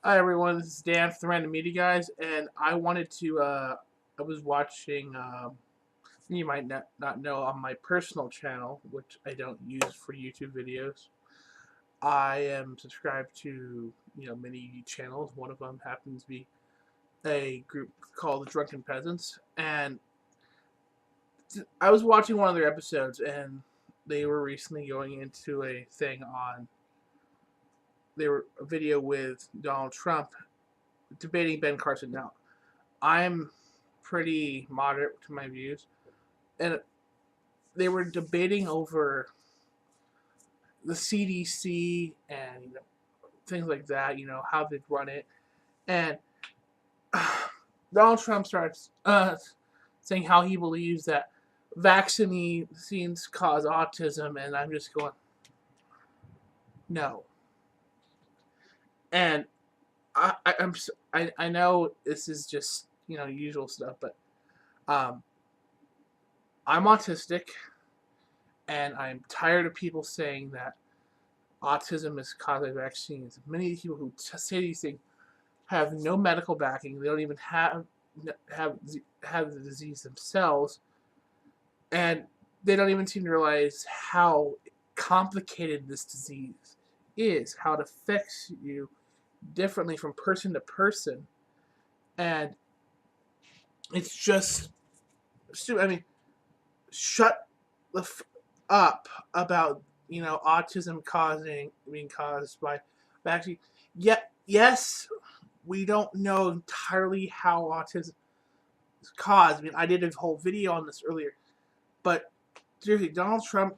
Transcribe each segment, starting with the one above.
Hi everyone, this is Dan from the Random Media Guys, and I wanted to. I was watching. You might not know on my personal channel, which I don't use for YouTube videos. I am subscribed to many channels. One of them happens to be a group called the Drunken Peasants, and I was watching one of their episodes, and they were recently going into a thing on. They were a video with Donald Trump debating Ben Carson. Now, I'm pretty moderate to my views, and they were debating over the CDC and things like that. How they'd run it, and Donald Trump starts saying how he believes that vaccines cause autism, and I'm just going, no. And I know this is just usual stuff, but um, I'm autistic, and I'm tired of people saying that autism is caused by vaccines. Many people who say these things have no medical backing. They don't even have have the disease themselves, and they don't even seem to realize how complicated this disease is, how it affects you differently from person to person, and it's just stupid. I mean, shut the up about autism being caused by vaccine. Yet, yes, we don't know entirely how autism is caused. I mean, I did a whole video on this earlier, but seriously, Donald Trump,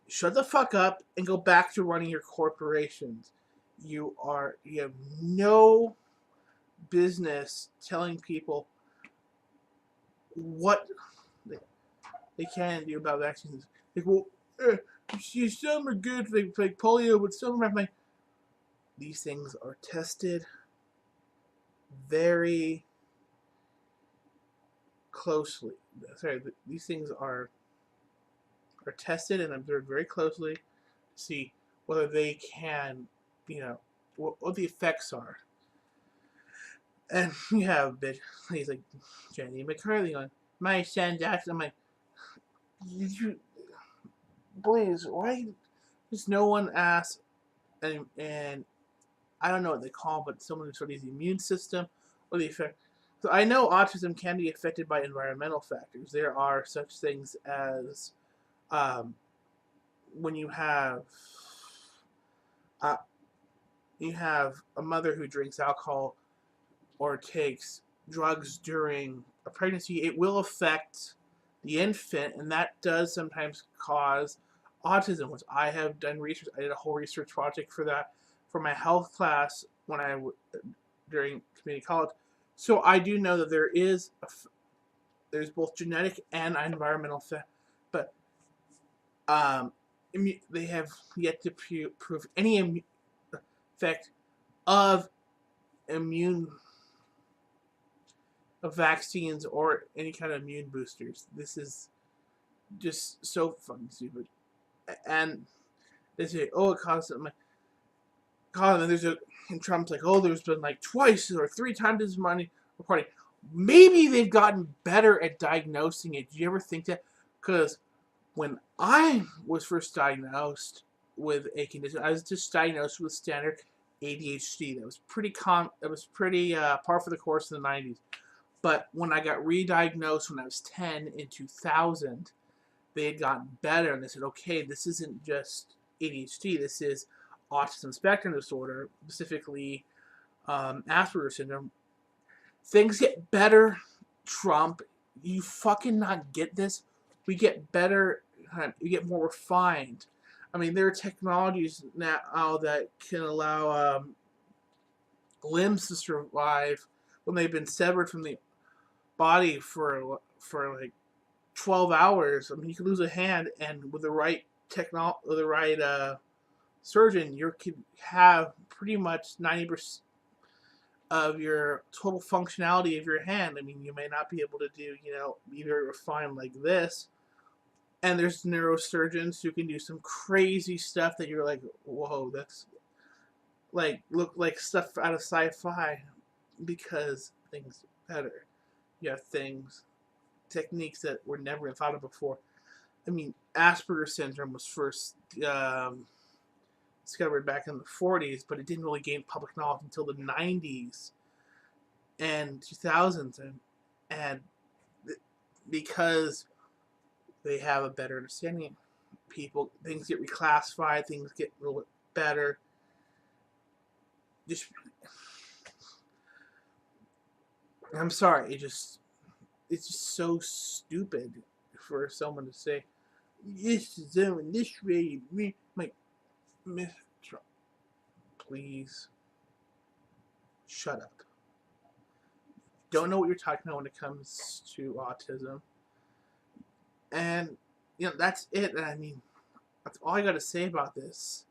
shut the fuck up and go back to running your corporations. You have no business telling people what they can do about vaccines. Like, well, some are good, like polio, but some are like. These things are tested very closely. Sorry, these things are tested and observed very closely to see whether they can, what the effects are. And you have bitch, he's like Jenny McCarthy on my son. That's I'm like, you please, why does no one ask? And I don't know what they call it, but someone who studies the immune system or the effect. So I know autism can be affected by environmental factors. There are such things as um, when uh, you have a mother who drinks alcohol or takes drugs during a pregnancy, it will affect the infant, and that does sometimes cause autism, which I have done research. I did a whole research project for that for my health class during community college. So I do know that there's both genetic and environmental effect, but um, they have yet to prove any effect of immune of vaccines or any kind of immune boosters. This is just so fucking stupid. And they say, oh, it costs them. And there's and Trump's like, oh, there's been like twice or three times as money reporting. Maybe they've gotten better at diagnosing it. Do you ever think that? Because when I was first diagnosed with a condition, I was just diagnosed with standard ADHD. That was pretty par for the course in the 90s. But when I got re-diagnosed when I was 10 in 2000, they had gotten better, and they said, okay, this isn't just ADHD. This is autism spectrum disorder, specifically Asperger's syndrome. Things get better, Trump. You fucking not get this. We get better. We get more refined. I mean, there are technologies now that can allow limbs to survive when they've been severed from the body for like 12 hours. I mean, you could lose a hand, and with the right surgeon, you could have pretty much 90% of your total functionality of your hand. I mean, you may not be able to do, be very refined like this. And there's neurosurgeons who can do some crazy stuff that you're like, whoa, that's like look like stuff out of sci-fi because things are better. You have things, techniques that were never thought of before. I mean, Asperger's syndrome was first discovered back in the 40s, but it didn't really gain public knowledge until the 90s and 2000s, and because they have a better understanding, people things get reclassified, things get a little bit better. Just, I'm sorry, it's just so stupid for someone to say this is doing this way. Like, Miss Trump, please shut up. Don't know what you're talking about when it comes to autism, and that's it. I mean, that's all I got to say about this.